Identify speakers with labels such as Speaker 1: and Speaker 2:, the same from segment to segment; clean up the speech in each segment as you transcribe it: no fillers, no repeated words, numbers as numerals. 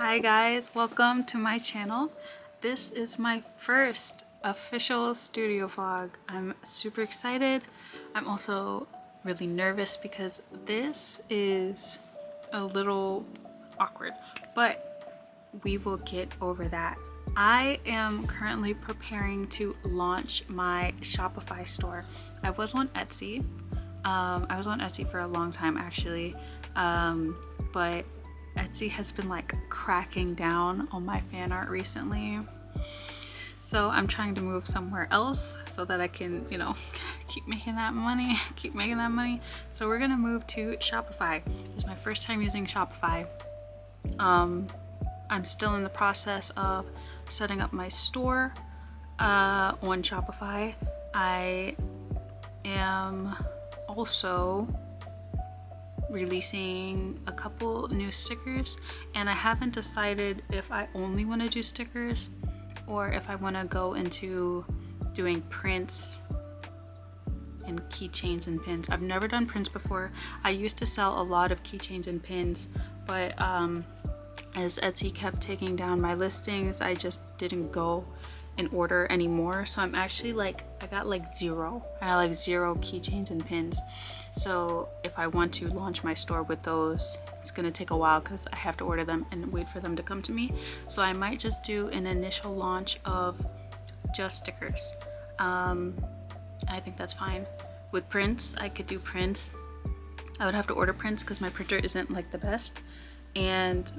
Speaker 1: Hi guys, welcome to my channel. This is my first official studio vlog. I'm super excited. I'm also really nervous because this is a little awkward, but we will get over that. I am currently preparing to launch my Shopify store. I was on Etsy. I was on Etsy for a long time actually, but Etsy has been like cracking down on my fan art recently. So I'm trying to move somewhere else so that I can, keep making that money, So we're gonna move to Shopify. It's my first time using Shopify. I'm still in the process of setting up my store on Shopify. I am also releasing a couple new stickers, and I haven't decided if I only want to do stickers or if I want to go into doing prints and keychains and pins. I've never done prints before. I used to sell a lot of keychains and pins, but as Etsy kept taking down my listings, I just didn't go in order anymore. So I'm actually I got zero keychains and pins. So if I want to launch my store with those, it's gonna take a while because I have to order them and wait for them to come to me. So I might just do an initial launch of just stickers. I think that's fine. With prints, I could do prints. I would have to order prints because my printer isn't the best, and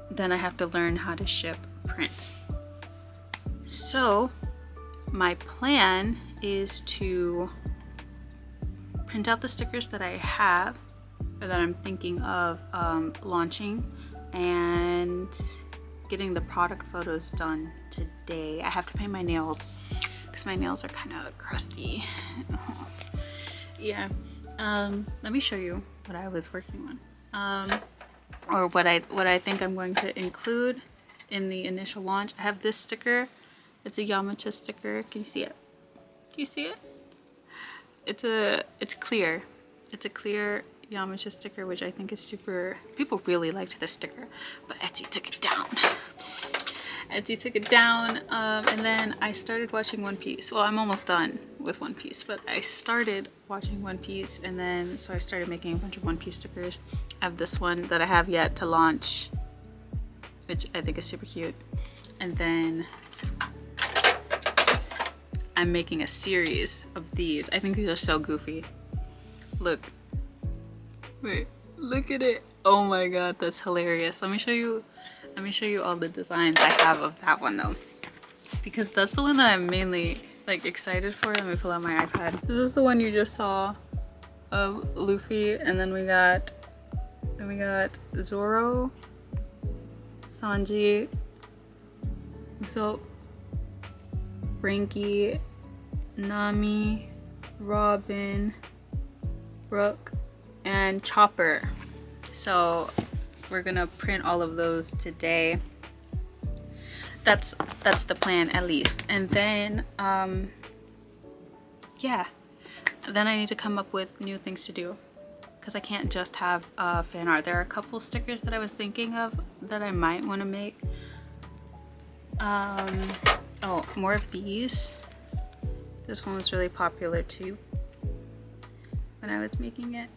Speaker 1: then I have to learn how to ship prints. So my plan is to print out the stickers that I have or that I'm thinking of launching, and getting the product photos done today. I have to paint my nails because my nails are kind of crusty. Yeah. Let me show you what I was working on, or what I think I'm going to include in the initial launch. I have this sticker. It's a Yamacha sticker. Can you see it? Can you see it? It's clear. It's a clear Yamacha sticker, which I think is super. People really liked this sticker, but Etsy took it down. Etsy took it down, and then I started watching One Piece. Well, I'm almost done with One Piece, but I started watching One Piece, and then so I started making a bunch of One Piece stickers. I have this one that I have yet to launch, which I think is super cute, and then I'm making a series of these. I think these are so goofy. Look. Wait, look at it. Oh my god, that's hilarious. Let me show you all the designs I have of that one though, because that's the one that I'm mainly excited for. Let me pull out my iPad. This is the one you just saw of Luffy, and then we got Zoro, Sanji, Usopp, Frankie, Nami, Robin, Brooke, and Chopper. So we're gonna print all of those today. That's the plan, at least. And then yeah, then I need to come up with new things to do, because I can't just have fan art. There are a couple stickers that I was thinking of that I might want to make. Oh, more of these. This one was really popular too when I was making it.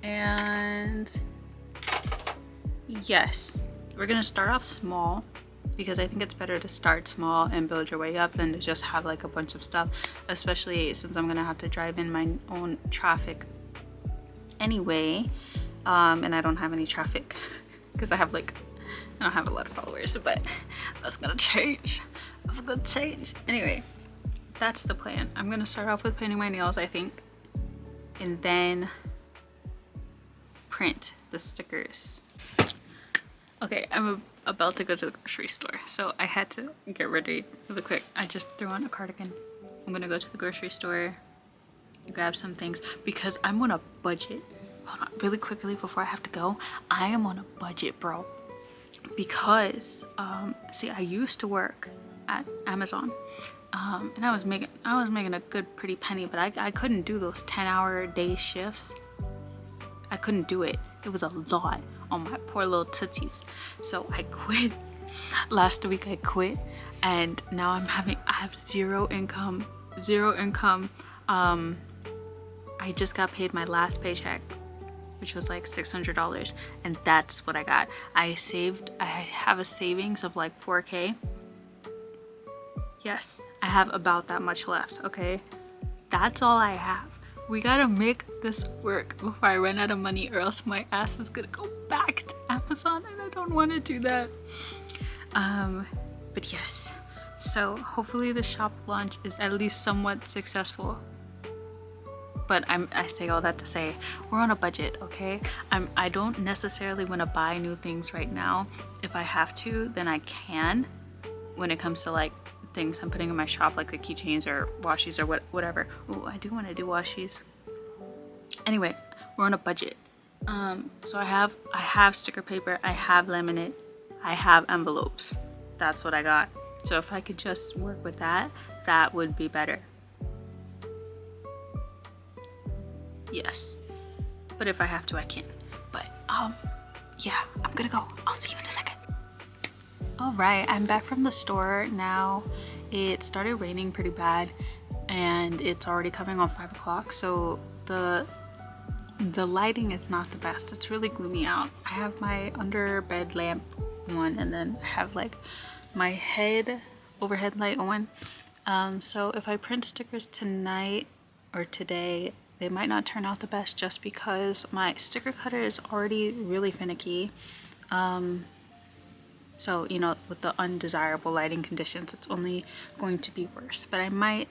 Speaker 1: And yes, we're gonna start off small, because I think it's better to start small and build your way up than to just have a bunch of stuff, especially since I'm gonna have to drive in my own traffic anyway, and I don't have any traffic because I don't have a lot of followers, but that's gonna change. That's gonna change. Anyway, that's the plan. I'm gonna start off with painting my nails, I think, and then print the stickers. Okay, I'm about to go to the grocery store, so I had to get ready really quick. I just threw on a cardigan. I'm gonna go to the grocery store, grab some things, because I'm on a budget. Hold on, really quickly before I have to go. I am on a budget, bro. Because see, I used to work at Amazon, and I was making a good pretty penny, but I couldn't do those 10-hour day shifts. I couldn't do it. It was a lot on my poor little tootsies. So I quit. Last week I quit, and now I have zero income. I just got paid my last paycheck, which was like $600, and that's what I got. I have a savings of like 4K. Yes, I have about that much left, okay? That's all I have. We gotta make this work before I run out of money, or else my ass is gonna go back to Amazon, and I don't want to do that. But yes, so hopefully the shop launch is at least somewhat successful. But I say all that to say we're on a budget, okay? I don't necessarily want to buy new things right now. If I have to, then I can. When it comes to like things I'm putting in my shop, like the keychains or washies or whatever. Oh, I do want to do washies. Anyway, we're on a budget. So I have sticker paper, I have laminate, I have envelopes. That's what I got. So if I could just work with that, that would be better. Yes, but if I have to, I can. But yeah, I'm gonna go. I'll see you in a second. All right, I'm back from the store now. It started raining pretty bad, and it's already coming on 5 o'clock. So the lighting is not the best. It's really gloomy out. I have my under bed lamp on, and then I have like my overhead light on. So if I print stickers tonight or today, they might not turn out the best, just because my sticker cutter is already really finicky. So, you know, with the undesirable lighting conditions, it's only going to be worse. But I might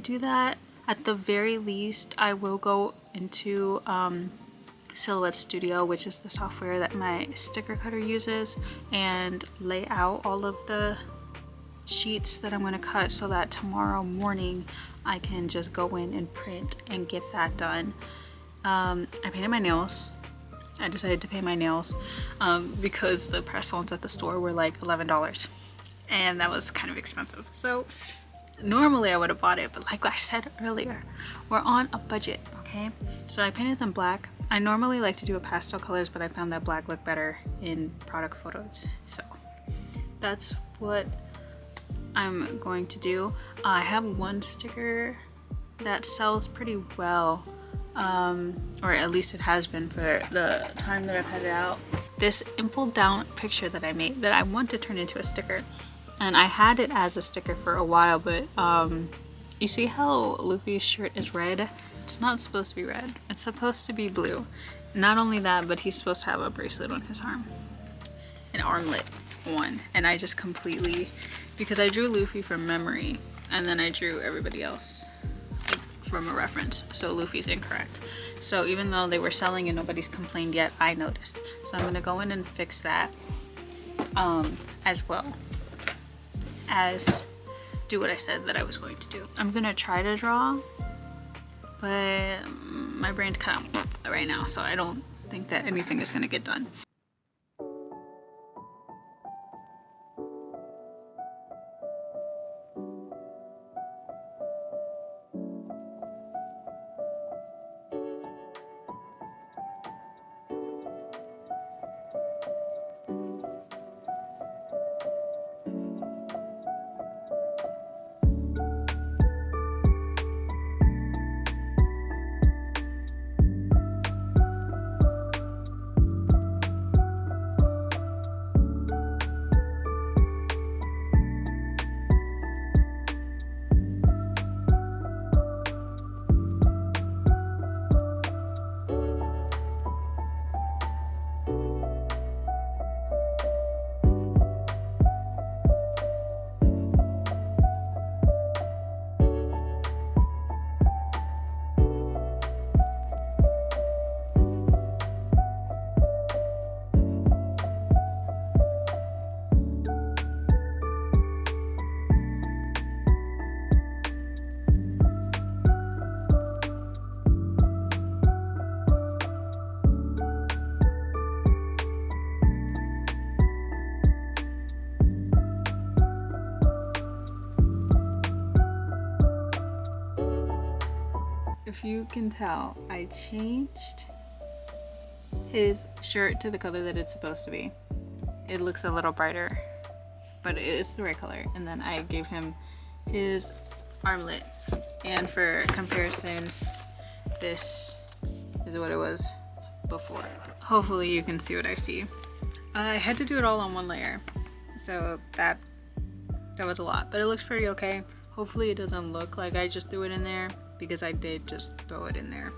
Speaker 1: do that. At the very least, I will go into Silhouette Studio, which is the software that my sticker cutter uses, and lay out all of the sheets that I'm going to cut, so that tomorrow morning I can just go in and print and get that done. I painted my nails. I decided to paint my nails because the press-ons at the store were like $11, and that was kind of expensive. So normally I would have bought it, but like I said earlier, we're on a budget, okay? So I painted them black. I normally like to do a pastel colors, but I found that black looked better in product photos. So that's what I'm going to do. I have one sticker that sells pretty well, or at least it has been for the time that I've had it out. This impled down picture that I made that I want to turn into a sticker, and I had it as a sticker for a while, but you see how Luffy's shirt is red? It's not supposed to be red. It's supposed to be blue. Not only that, but he's supposed to have a bracelet on his arm, an armlet one, and I just completely, because I drew Luffy from memory and then I drew everybody else like from a reference, so Luffy's incorrect. So even though they were selling and nobody's complained yet, I noticed. So I'm gonna go in and fix that, as well as do what I said that I was going to do. I'm gonna try to draw, but my brain's kind of right now, so I don't think that anything is gonna get done. if you can tell, I changed his shirt to the color that it's supposed to be. It looks a little brighter, but it's the right color. And then I gave him his armlet, and for comparison, this is what it was before. Hopefully you can see what I see. I had to do it all on one layer, so that was a lot, but it looks pretty okay. Hopefully it doesn't look like I just threw it in there, because I did just throw it in there.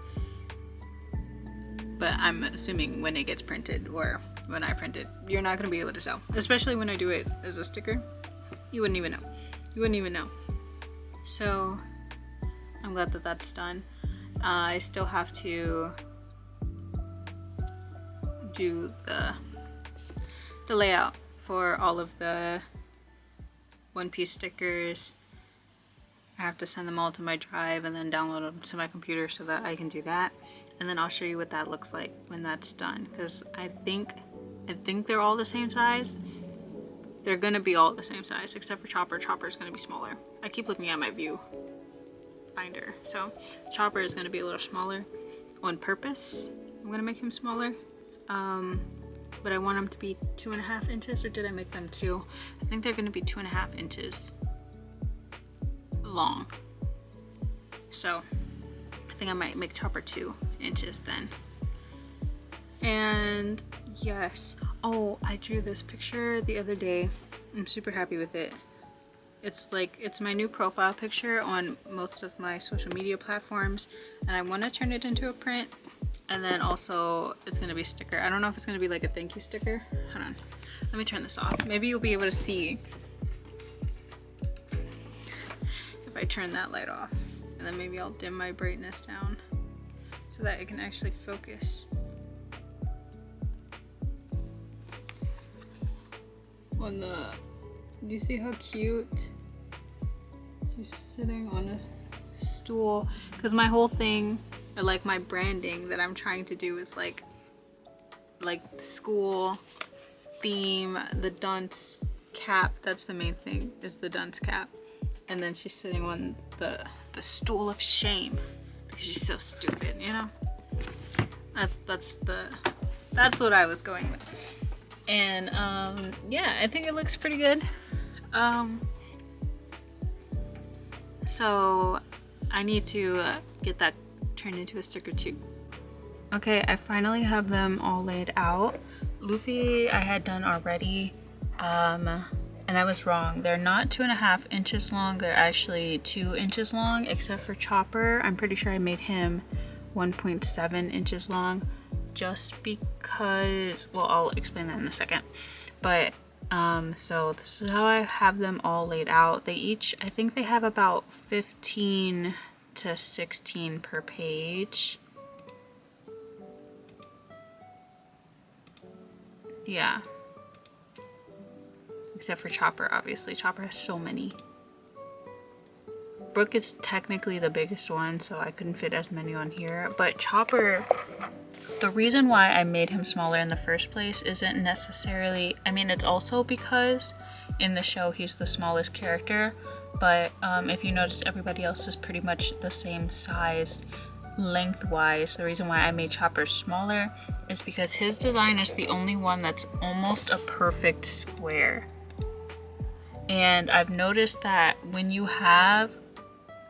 Speaker 1: But I'm assuming when it gets printed, or when I print it, you're not going to be able to tell. Especially when I do it as a sticker. You wouldn't even know. You wouldn't even know. So I'm glad that that's done. I still have to do the layout for all of the one-piece stickers. I have to send them all to my drive and then download them to my computer so that I can do that. And then I'll show you what that looks like when that's done, because I think they're all the same size. They're gonna be all the same size except for Chopper. Chopper is gonna be smaller. I keep looking at my view finder, so Chopper is gonna be a little smaller on purpose. I'm gonna make him smaller, but I want him to be 2.5 inches, or did I make them 2? I think they're gonna be 2.5 inches long. So I think I might make Chopper 2 inches then. And yes, oh, I drew this picture the other day. I'm super happy with it. It's my new profile picture on most of my social media platforms, and I want to turn it into a print, and then also it's gonna be a sticker. I don't know if it's gonna be like a thank you sticker. Hold on, let me turn this off. Maybe you'll be able to see if I turn that light off, and then maybe I'll dim my brightness down so that it can actually focus. On the, do you see how cute she's sitting on a stool? Because my whole thing, or like my branding that I'm trying to do, is like the school theme, the dunce cap. That's the main thing, is the dunce cap. And then she's sitting on the stool of shame because she's so stupid, you know? That's what I was going with. And yeah, I think it looks pretty good. So I need to get that turned into a sticker too. Okay, I finally have them all laid out. Luffy I had done already, and I was wrong. They're not 2.5 inches long, they're actually 2 inches long, except for Chopper. I'm pretty sure I made him 1.7 inches long, just because, well, I'll explain that in a second. But so this is how I have them all laid out. They each, I think they have about 15 to 16 per page. Yeah, except for Chopper, obviously. Chopper has so many. Brooke is technically the biggest one, so I couldn't fit as many on here. But Chopper, the reason why I made him smaller in the first place isn't necessarily, I mean, it's also because in the show he's the smallest character, but if you notice, everybody else is pretty much the same size lengthwise. The reason why I made Chopper smaller is because his design is the only one that's almost a perfect square. And I've noticed that when you have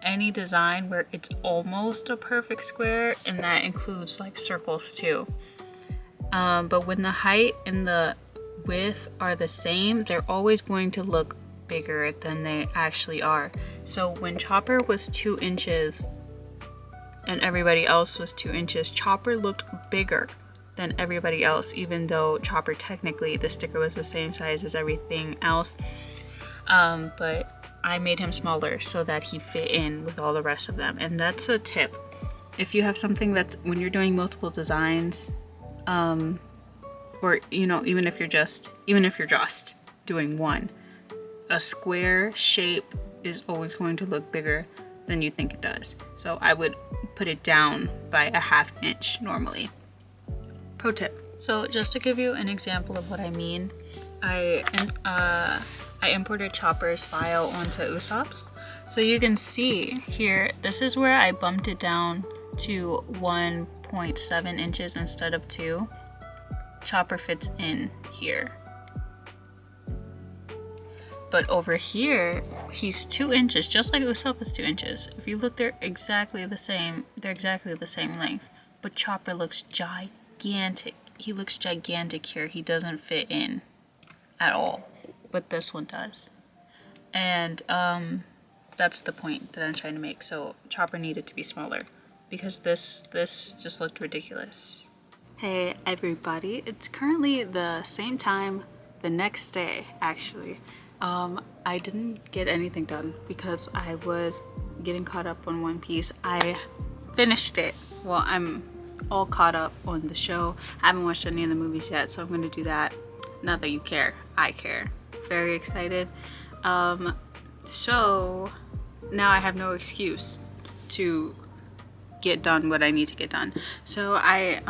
Speaker 1: any design where it's almost a perfect square, and that includes like circles too, but when the height and the width are the same, they're always going to look bigger than they actually are. So when Chopper was 2 inches and everybody else was 2 inches, Chopper looked bigger than everybody else, even though Chopper technically, the sticker was the same size as everything else. But I made him smaller so that he fit in with all the rest of them. And that's a tip. If you have something that's, when you're doing multiple designs, or you know, even if you're just doing one, a square shape is always going to look bigger than you think it does. So I would put it down by a 1/2 inch normally. Pro tip. So just to give you an example of what I mean, I imported Chopper's file onto Usopp's. So you can see here, this is where I bumped it down to 1.7 inches instead of 2, chopper fits in here. But over here, he's 2 inches, just like Usopp's 2 inches. If you look, they're exactly the same. They're exactly the same length. But Chopper looks gigantic. He looks gigantic here. He doesn't fit in at all. But this one does. And that's the point that I'm trying to make. So Chopper needed to be smaller because this just looked ridiculous. Hey everybody, it's currently the same time the next day actually. I didn't get anything done because I was getting caught up on One Piece. I finished it. Well, I'm all caught up on the show. I haven't watched any of the movies yet, so I'm gonna do that. Not that you care, I care. Very excited. So now I have no excuse to get done what I need to get done. So I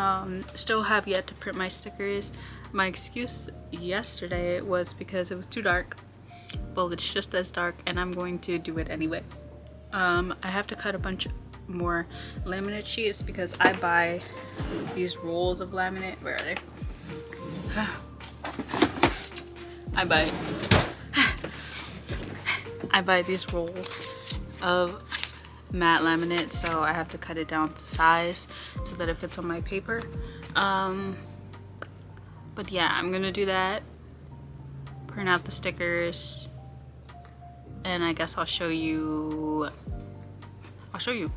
Speaker 1: still have yet to print my stickers. My excuse yesterday was because it was too dark. Well, it's just as dark and I'm going to do it anyway. I have to cut a bunch more laminate sheets because I buy these rolls of laminate. Where are they? I buy these rolls of matte laminate, so I have to cut it down to size so that it fits on my paper. But yeah, I'm gonna do that, print out the stickers, and I guess I'll show you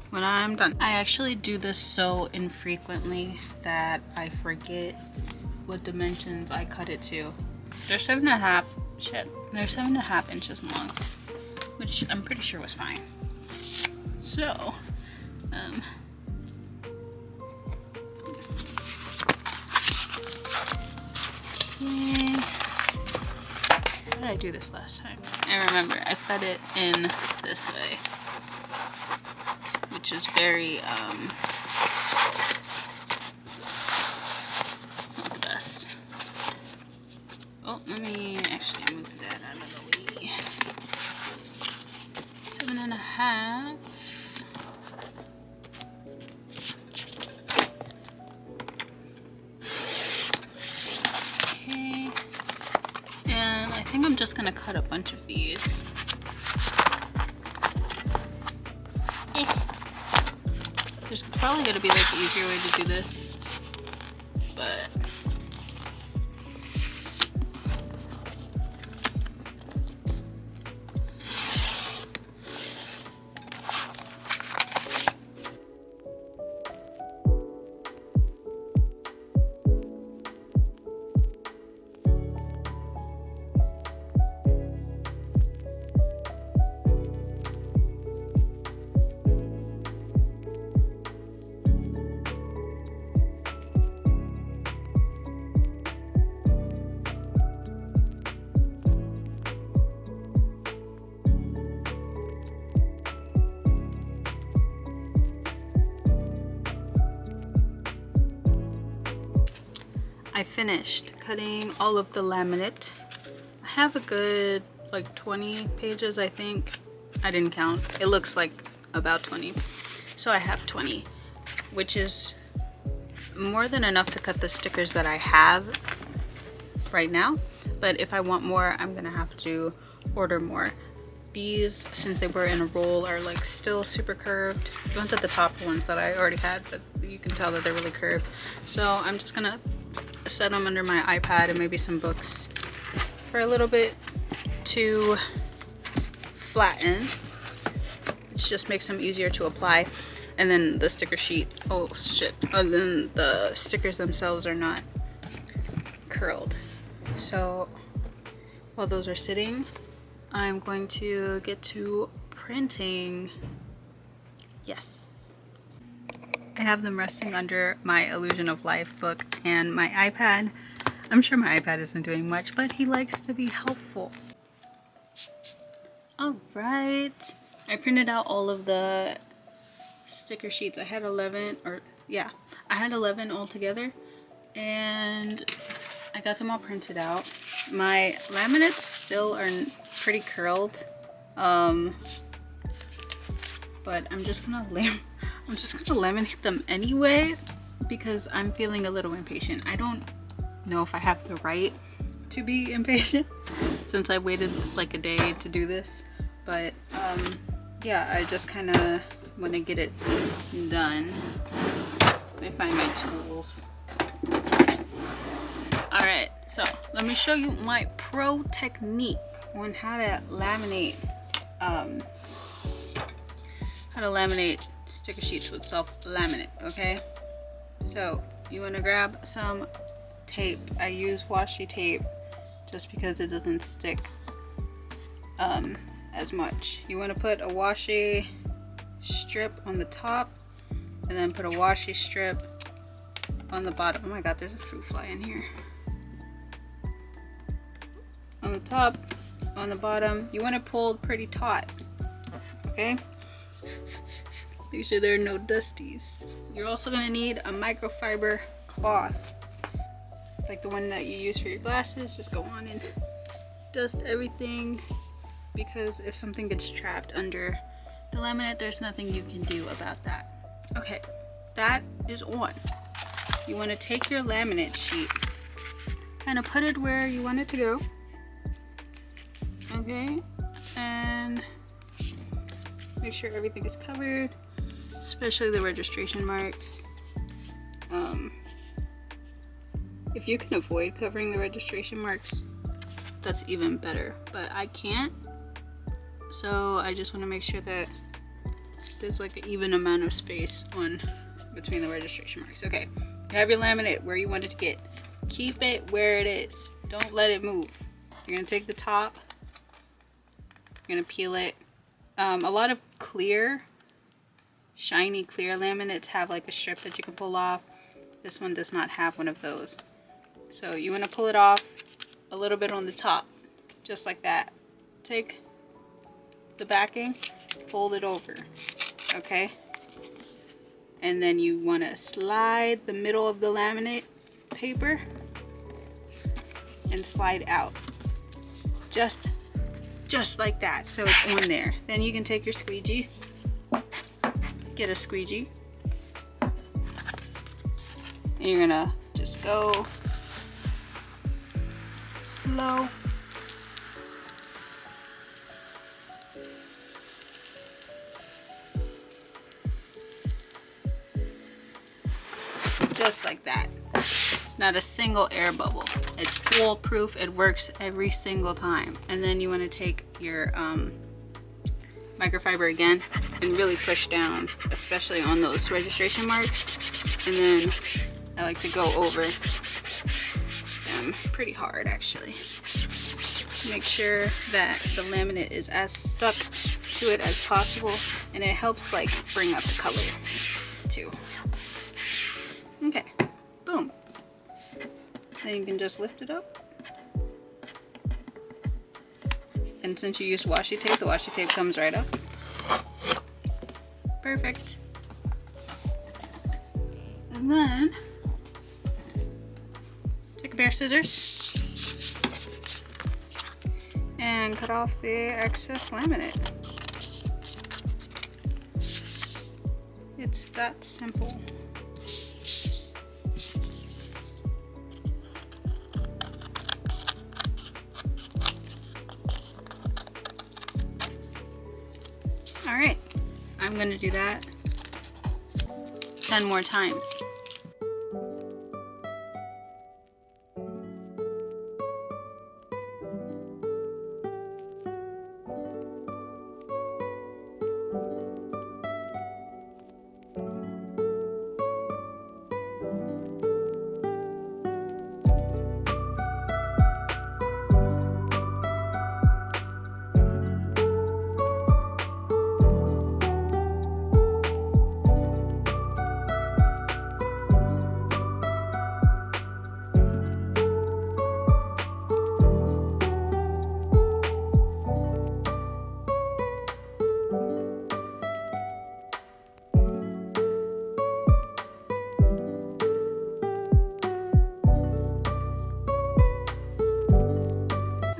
Speaker 1: when I'm done. I actually do this so infrequently that I forget what dimensions I cut it to. They're 7.5 inches long, which I'm pretty sure was fine. So, yay. How did I do this last time? I remember I cut it in this way, which is very, it's not the best. Oh, let me actually move that out of the way. 7.5. Okay. And I think I'm just gonna cut a bunch of these. There's probably gonna be like an easier way to do this, but I finished cutting all of the laminate. I have a good like 20 pages, I think. I didn't count. It looks like about 20. So I have 20, which is more than enough to cut the stickers that I have right now. But if I want more, I'm gonna have to order more. These, since they were in a roll, are like still super curved. The ones at the top are ones that I already had, but you can tell that they're really curved. So I'm just gonna set them under my iPad and maybe some books for a little bit to flatten, which just makes them easier to apply. And then the sticker sheet, oh shit, and then the stickers themselves are not curled. So while those are sitting, I'm going to get to printing. Yes. I have them resting under my Illusion of Life book and my iPad. I'm sure my iPad isn't doing much, but he likes to be helpful. All right. I printed out all of the sticker sheets. I had 11, or yeah, I had 11 altogether, and I got them all printed out. My laminates still are pretty curled, but I'm just gonna lay I'm just gonna laminate them anyway because I'm feeling a little impatient. I don't know if I have the right to be impatient since I waited like a day to do this, but yeah, I just kind of want to get it done. Let me find my tools. Alright, so let me show you my pro technique on how to laminate sticker sheets with self-laminate, okay? So you want to grab some tape. I use washi tape just because it doesn't stick as much. You want to put a washi strip on the top and then put a washi strip on the bottom. Oh my god, there's a fruit fly in here. On the top, on the bottom, you want to pull pretty taut, okay? Make sure there are no dusties. You're also going to need a microfiber cloth, like the one that you use for your glasses. Just go on and dust everything, because if something gets trapped under the laminate, there's nothing you can do about that. Okay, that is on. You want to take your laminate sheet, kind of put it where you want it to go, okay, and make sure everything is covered, especially the registration marks. If you can avoid covering the registration marks, that's even better, but I can't, so I just want to make sure that there's like an even amount of space on between the registration marks. Okay, you have your laminate where you want it to get. Keep it where it is. Don't let it move. You're gonna take the top, you're gonna peel it. A lot of clear, shiny clear laminates have like a strip that you can pull off. This one does not have one of those. So you want to pull it off a little bit on the top, just like that. Take the backing, fold it over, okay? And then you want to slide the middle of the laminate paper and slide out. Just like that, so it's on there. Then you can take your squeegee, get a squeegee, and you're gonna just go slow. Just like that. Not a single air bubble. It's foolproof. It works every single time. And then you want to take your microfiber again and really push down, especially on those registration marks. And then I like to go over them pretty hard, actually. Make sure that the laminate is as stuck to it as possible, and it helps like bring up the color too. Okay, boom. Then you can just lift it up. And since you used washi tape, the washi tape comes right up. Perfect. And then take a pair of scissors and cut off the excess laminate. It's that simple. Alright, I'm gonna do that 10 more times.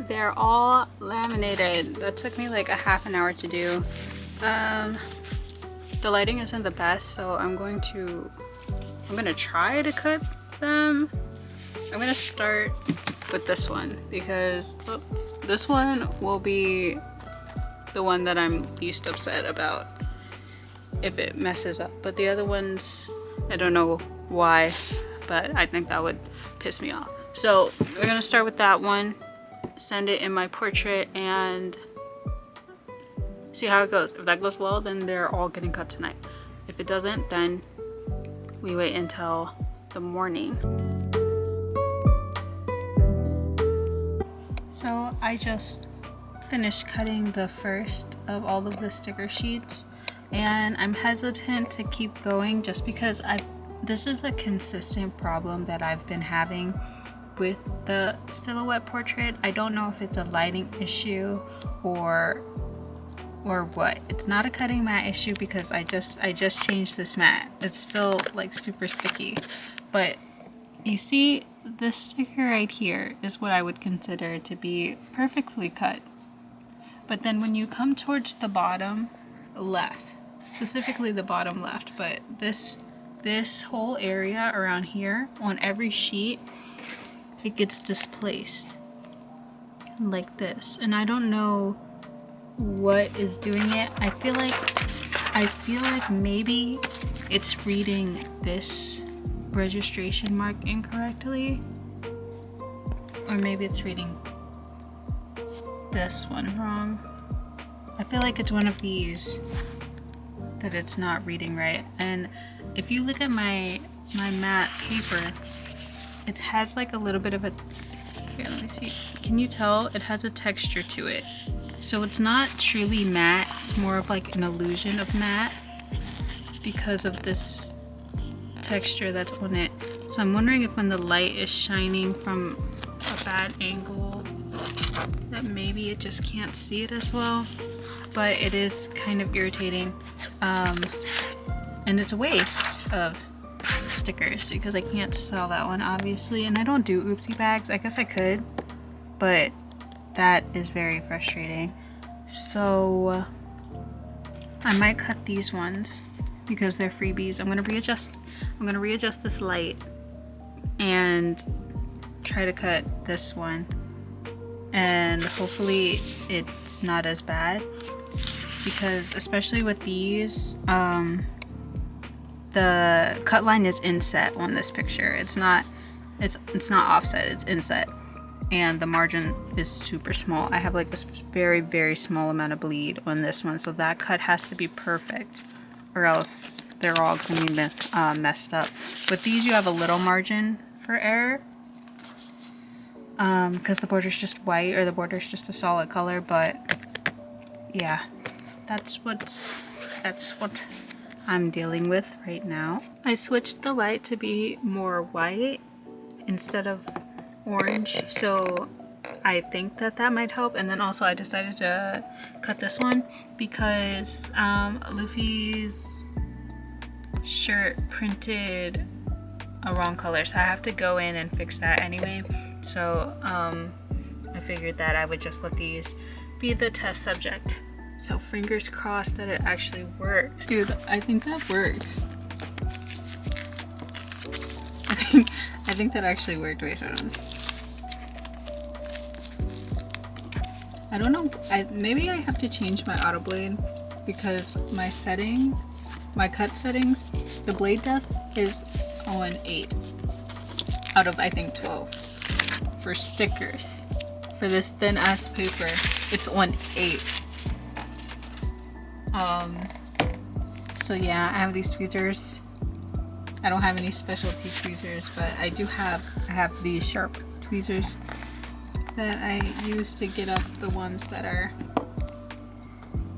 Speaker 1: They're all laminated. That took me like a half an hour to do. The the lighting isn't the best, so I'm gonna try to cut them. I'm gonna start with this one because this one will be the one that I'm least upset about if it messes up. But the other ones, I don't know why, but I think that would piss me off. So we're gonna start with that one, send it in my portrait, and see how it goes. If that goes well, then they're all getting cut tonight. If it doesn't, then we wait until the morning. So I just finished cutting the first of all of the sticker sheets, and I'm hesitant to keep going just because this is a consistent problem that I've been having with the silhouette portrait. I don't know if it's a lighting issue or what. It's not a cutting mat issue because I just changed this mat. It's still like super sticky, but you see this sticker right here is what I would consider to be perfectly cut. But then when you come towards the bottom left, specifically the bottom left, but this whole area around here on every sheet, it gets displaced like this, and I don't know what is doing it. I feel like maybe it's reading this registration mark incorrectly, or maybe it's reading this one wrong. I feel like it's one of these that it's not reading right. And if you look at my matte paper, it has like a little bit of a, here, let me see, can you tell it has a texture to it? So it's not truly matte, it's more of like an illusion of matte because of this texture that's on it. So I'm wondering if when the light is shining from a bad angle that maybe it just can't see it as well. But it is kind of irritating, and it's a waste of stickers because I can't sell that one obviously, and I don't do oopsie bags. I guess I could, but that is very frustrating. So I might cut these ones because they're freebies. I'm gonna readjust this light and try to cut this one, and hopefully it's not as bad, because especially with these, the cut line is inset on this picture. It's not offset, it's inset, and the margin is super small. I have like a very, very small amount of bleed on this one, so that cut has to be perfect or else they're all gonna be messed up. With these you have a little margin for error because the border's just white or the border's just a solid color, but yeah, that's what I'm dealing with right now. I switched the light to be more white instead of orange, so I think that might help. And then also I decided to cut this one because Luffy's shirt printed a wrong color, so I have to go in and fix that anyway. So I figured that I would just let these be the test subject. So fingers crossed that it actually works. Dude, I think that works. I think that actually worked. Wait, hold on. I don't know. Maybe I have to change my auto blade because my settings, my cut settings, the blade depth is on 8 out of I think 12. For stickers, for this thin ass paper, it's on 8. So yeah, I have these tweezers. I don't have any specialty tweezers, but I have these sharp tweezers that I use to get up the ones that are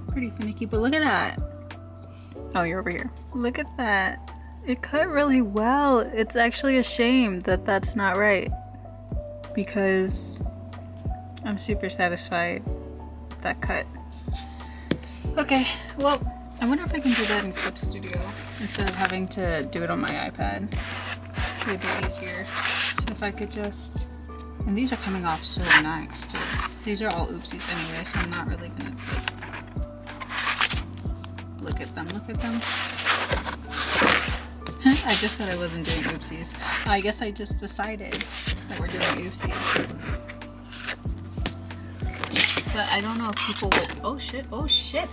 Speaker 1: pretty finicky. But look at that. Oh, you're over here. Look at that. It cut really well. It's actually a shame that that's not right, because I'm super satisfied with that cut. Okay, well, I wonder if I can do that in Clip Studio instead of having to do it on my iPad. It'd be a bit easier. So if I could just, and these are coming off so nice too. These are all oopsies anyway, so I'm not really gonna like Look at them, look at them. I just said I wasn't doing oopsies. I guess I just decided that we're doing oopsies. But I don't know if people would. Oh shit, oh shit.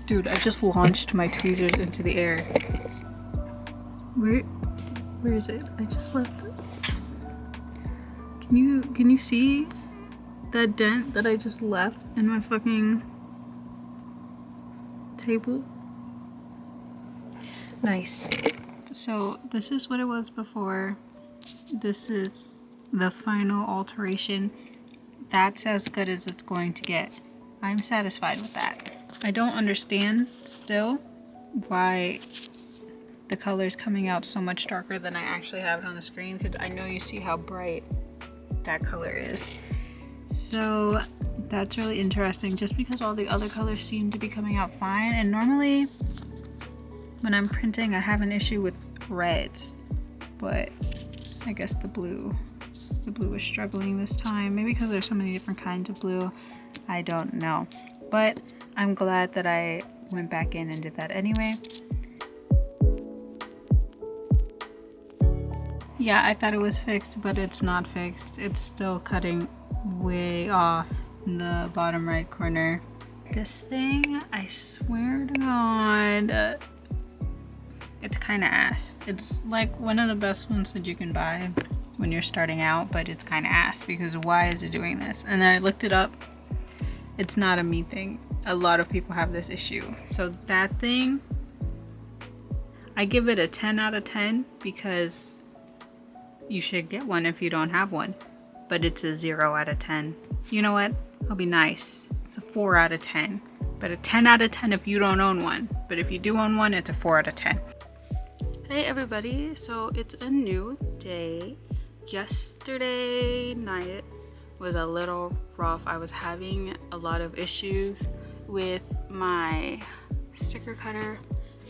Speaker 1: Dude, I just launched my tweezers into the air. Where is it? I just left it. Can you see that dent that I just left in my fucking table? Nice. So this is what it was before. This is the final alteration. That's as good as it's going to get. I'm satisfied with that. I don't understand still why the color is coming out so much darker than I actually have it on the screen, because I know you see how bright that color is. So that's really interesting, just because all the other colors seem to be coming out fine. And normally when I'm printing, I have an issue with reds, but I guess the blue is struggling this time. Maybe because there's so many different kinds of blue. I don't know. But I'm glad that I went back in and did that anyway. Yeah, I thought it was fixed, but it's not fixed. It's still cutting way off in the bottom right corner. This thing, I swear to God, it's kind of ass. It's like one of the best ones that you can buy when you're starting out, but it's kind of ass because why is it doing this? And then I looked it up. It's not a me thing. A lot of people have this issue. So that thing, I give it a 10 out of 10 because you should get one if you don't have one. But it's a 0 out of 10. You know what? I'll be nice. It's a 4 out of 10. But a 10 out of 10 if you don't own one. But if you do own one, it's a 4 out of 10. Hey everybody, so it's a new day. Yesterday night was a little rough. I was having a lot of issues with my sticker cutter,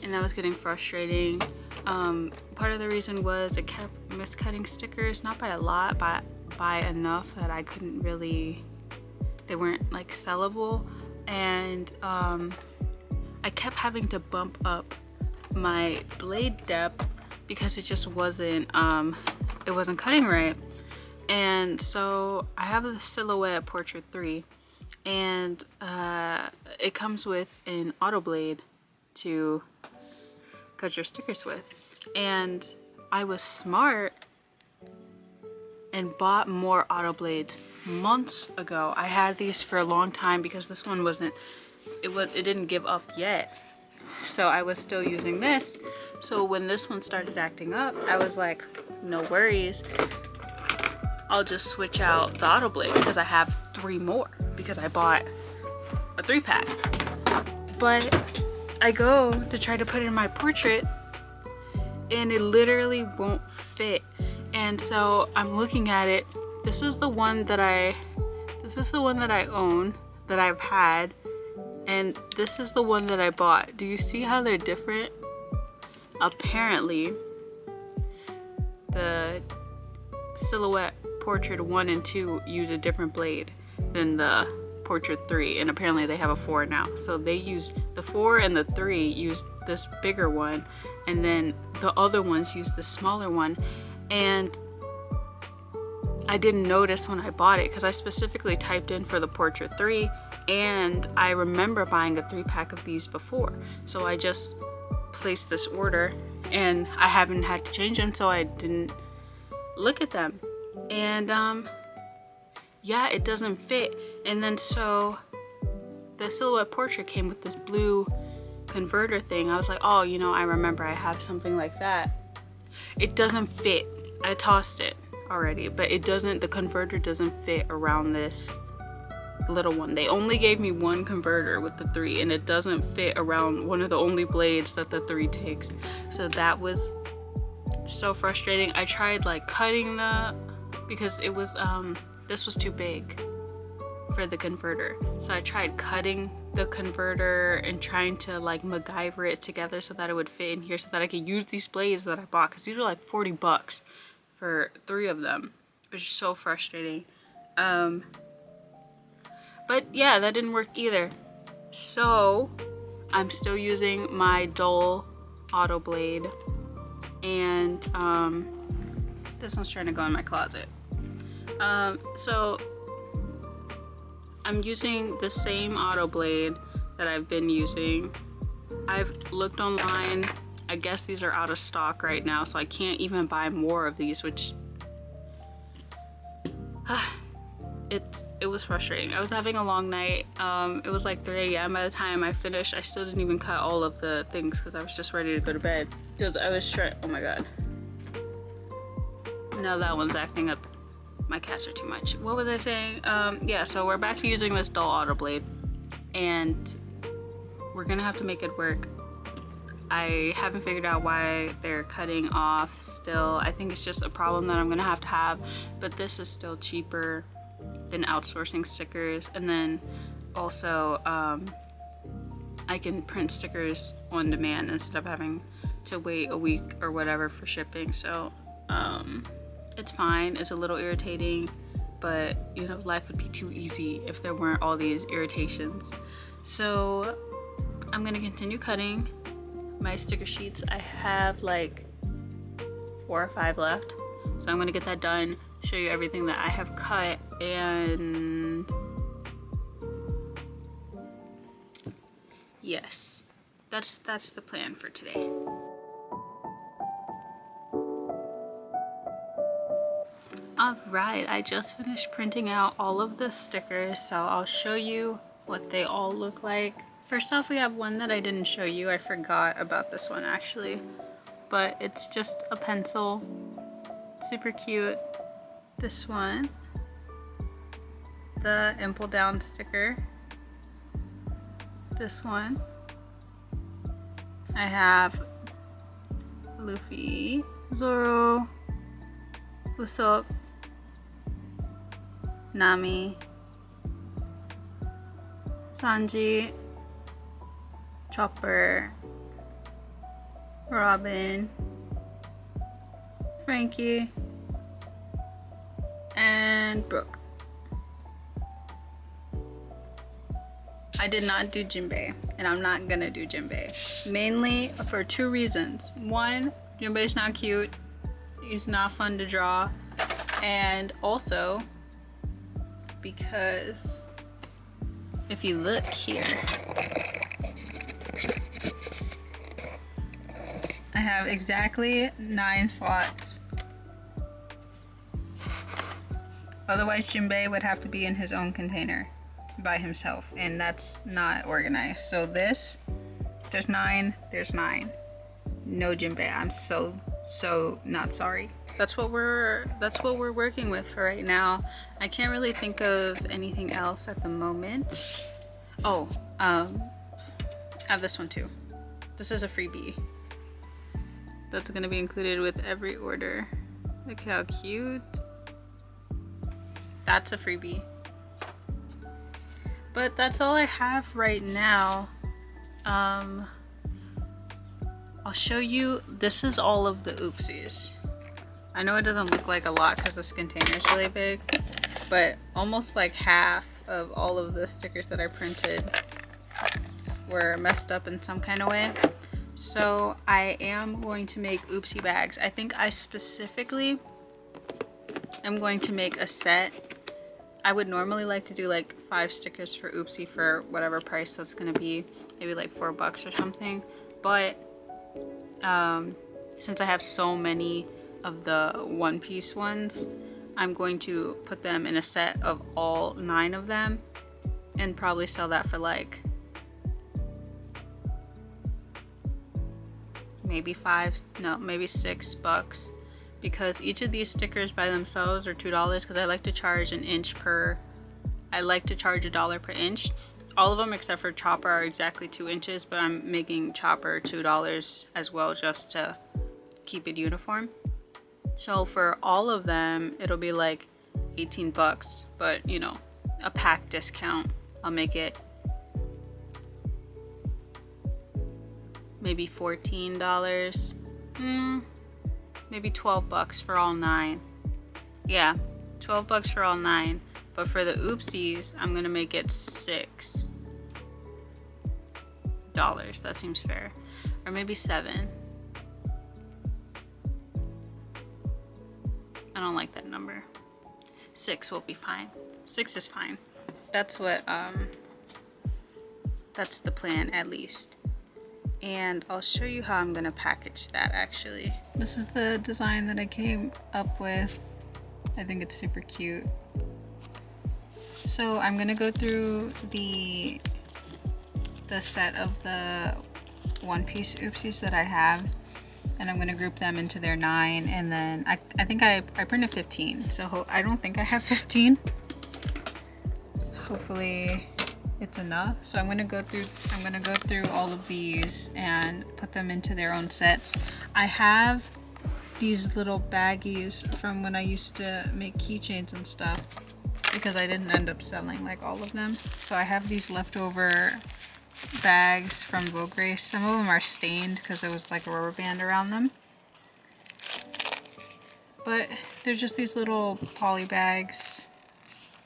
Speaker 1: and that was getting frustrating. Part of the reason was it kept miscutting stickers, not by a lot, but by enough that I couldn't really, they weren't like sellable. And I kept having to bump up my blade depth because it just wasn't it wasn't cutting right. And so I have the Silhouette Portrait 3, and it comes with an auto blade to cut your stickers with. And I was smart and bought more auto blades months ago. I had these for a long time because this one it didn't give up yet. So I was still using this. So when this one started acting up, I was like, no worries. I'll just switch out the auto blade because I have 3 more because I bought a 3-pack. But I go to try to put it in my portrait and it literally won't fit. And so I'm looking at it. This is the one that I own, that I've had. And this is the one that I bought. Do you see how they're different? Apparently, the Silhouette Portrait 1 and 2 use a different blade than the Portrait 3, and apparently they have a 4 now. So they use the 4 and the 3 use this bigger one, and then the other ones use the smaller one. And I didn't notice when I bought it because I specifically typed in for the Portrait 3, and I remember buying a 3-pack of these before. So I just placed this order and I haven't had to change them, so I didn't look at them. And yeah, it doesn't fit. And then so the Silhouette Portrait came with this blue converter thing. I was like, oh, you know, I remember I have something like that. It doesn't fit. I tossed it already, but it doesn't, the converter doesn't fit around this little one. They only gave me one converter with the 3, and it doesn't fit around one of the only blades that the 3 takes. So that was so frustrating. I tried like cutting because it was this was too big for the converter. So I tried cutting the converter and trying to like MacGyver it together so that it would fit in here so that I could use these blades that I bought, because these were like $40 for 3 of them, which is so frustrating. But yeah, that didn't work either. So I'm still using my dull auto blade, and this one's trying to go in my closet. So I'm using the same auto blade that I've been using. I've looked online. I guess these are out of stock right now, so I can't even buy more of these, which it was frustrating. I was having a long night. It was like 3 a.m. by the time I finished. I still didn't even cut all of the things because I was just ready to go to bed. Because I was trying, oh my god. Now that one's acting up. My cats are too much. What was I saying? Yeah, so we're back to using this dull auto blade, and we're gonna have to make it work. I haven't figured out why they're cutting off still. I think it's just a problem that I'm gonna have to have, but this is still cheaper than outsourcing stickers. And then also I can print stickers on demand instead of having to wait a week or whatever for shipping. So it's fine. It's a little irritating, but you know, life would be too easy if there weren't all these irritations. So I'm gonna continue cutting my sticker sheets. I have like 4 or 5 left, so I'm gonna get that done, show you everything that I have cut, and yes, that's the plan for today. Alright, I just finished printing out all of the stickers, so I'll show you what they all look like. First off, we have one that I didn't show you. I forgot about this one actually, but it's just a pencil. Super cute. This one, the Impel Down sticker. This one, I have Luffy, Zoro, Usopp, Nami, Sanji, Chopper, Robin, Frankie, and Brooke. I did not do Jinbei, and I'm not gonna do Jinbei. Mainly for 2 reasons. One, Jinbei's not cute. He's not fun to draw. And also, because if you look here, I have exactly 9 slots. Otherwise, Jinbei would have to be in his own container by himself, and that's not organized. So this, there's 9, there's 9. No Jinbei. I'm so not sorry. That's what we're working with for right now. I can't really think of anything else at the moment. Oh, I have this one too. This is a freebie that's gonna be included with every order. Look how cute. That's a freebie. But that's all I have right now. I'll show you. This is all of the oopsies. I know it doesn't look like a lot because this container is really big, but almost like half of all of the stickers that I printed were messed up in some kind of way. So I am going to make oopsie bags. I think I specifically am going to make a set. I would normally like to do like 5 stickers for oopsie for whatever price that's gonna be, maybe like $4 or something. But since I have so many of the one-piece ones, I'm going to put them in a set of all 9 of them and probably sell that for like maybe $6, because each of these stickers by themselves are $2, because I like to charge $1 per inch. All of them except for Chopper are exactly 2 inches, but I'm making Chopper $2 as well just to keep it uniform. So for all of them, it'll be like $18, but you know, a pack discount, I'll make it maybe $14. Maybe $12 for all 9. Yeah, $12 for all 9. But for the oopsies, I'm gonna make it $6. That seems fair. Or maybe $7. I don't like that number. 6 will be fine. 6 is fine. That's what, that's the plan at least. And I'll show you how I'm gonna package that actually. This is the design that I came up with. I think it's super cute. So I'm gonna go through the set of the one piece oopsies that I have, and I'm gonna group them into their 9, and then I think I printed 15, so I don't think I have 15. So hopefully it's enough. So I'm gonna go through all of these and put them into their own sets. I have these little baggies from when I used to make keychains and stuff, because I didn't end up selling like all of them. So I have these leftover bags from Vogue Race. Some of them are stained because there was like a rubber band around them. But they're just these little poly bags.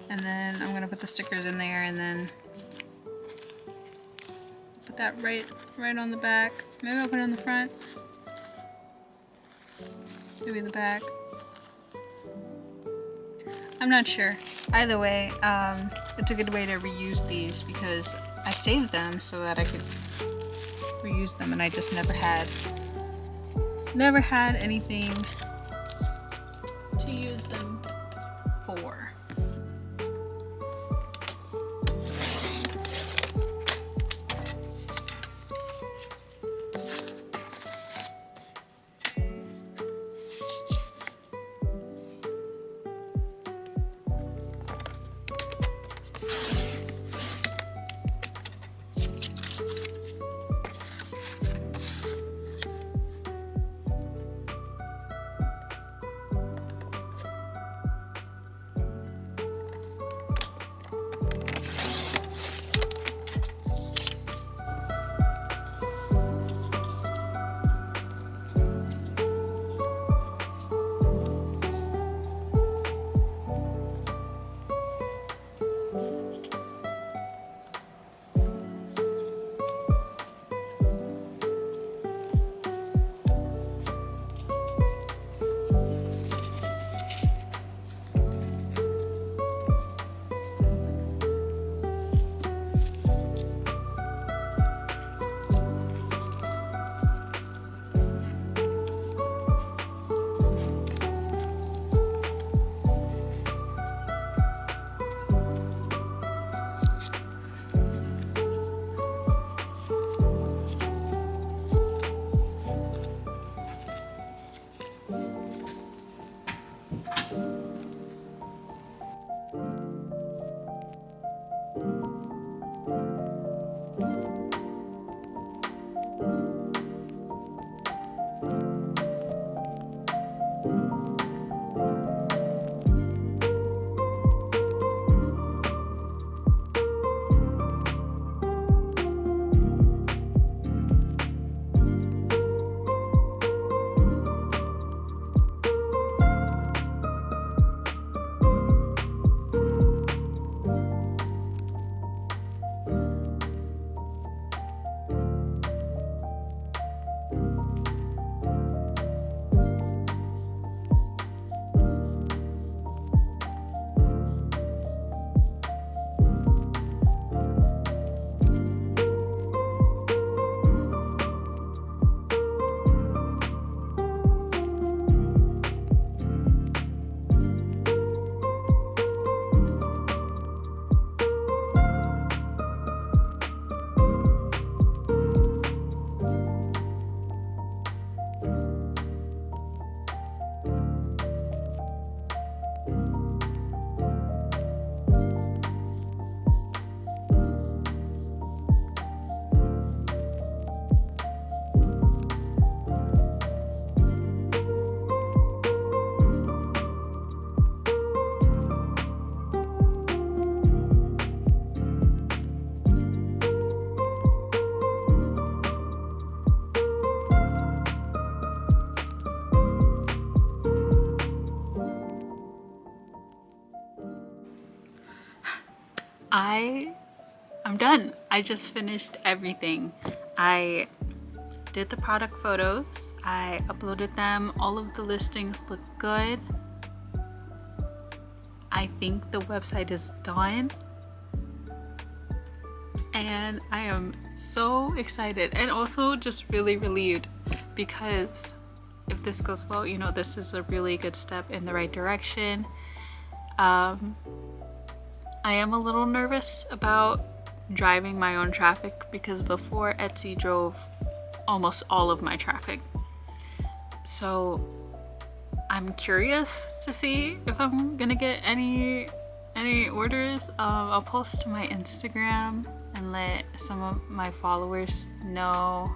Speaker 1: And then I'm gonna put the stickers in there and then put that right on the back. Maybe I'll put it on the front. Maybe the back. I'm not sure. Either way, it's a good way to reuse these because I saved them so that I could reuse them, and I just never had anything to use them for. I'm done. I just finished everything. I did the product photos. I uploaded them. All of the listings look good. I think the website is done. And I am so excited and also just really relieved, because if this goes well, you know, this is a really good step in the right direction. I am a little nervous about driving my own traffic, because before Etsy drove almost all of my traffic. So I'm curious to see if I'm gonna get any orders. I'll post to my Instagram and let some of my followers know.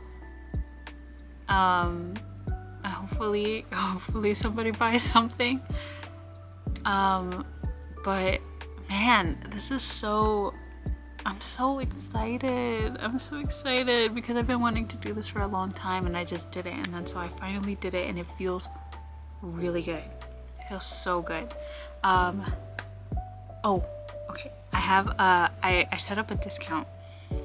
Speaker 1: Hopefully somebody buys something. But man, this is so, I'm so excited. I'm so excited because I've been wanting to do this for a long time and I just did it. And then so I finally did it and it feels really good. It feels so good. Oh, okay. I have I set up a discount.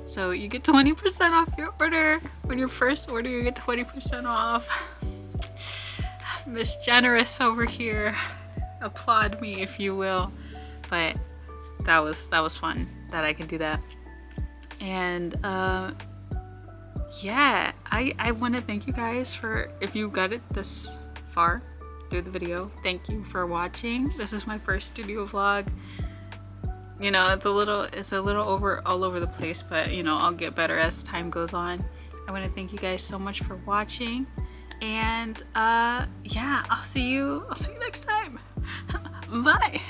Speaker 1: So you get 20% off your order. When your first order, you get 20% off. Miss Generous over here. Applaud me if you will. But that was fun that I could do that. And yeah, I want to thank you guys for, if you got it this far through the video, thank you for watching. This is my first studio vlog. You know, it's a little all over the place, but you know, I'll get better as time goes on. I want to thank you guys so much for watching, and yeah, I'll see you next time. Bye.